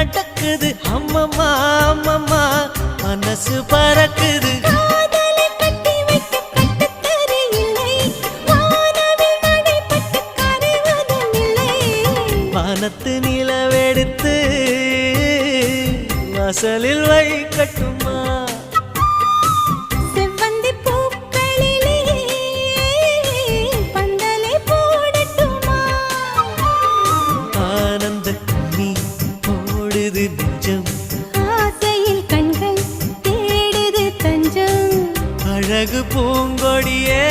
நடக்குது அம்மம்மா அம்மம்மா மனசு பறக்குது வானத்து நிலவெடுத்து வாசலில் வைக்கட்டுமா நெஞ்சம் ஆசையில் கண்கள் தேடுது தஞ்சம் அழகு பூங்கொடியே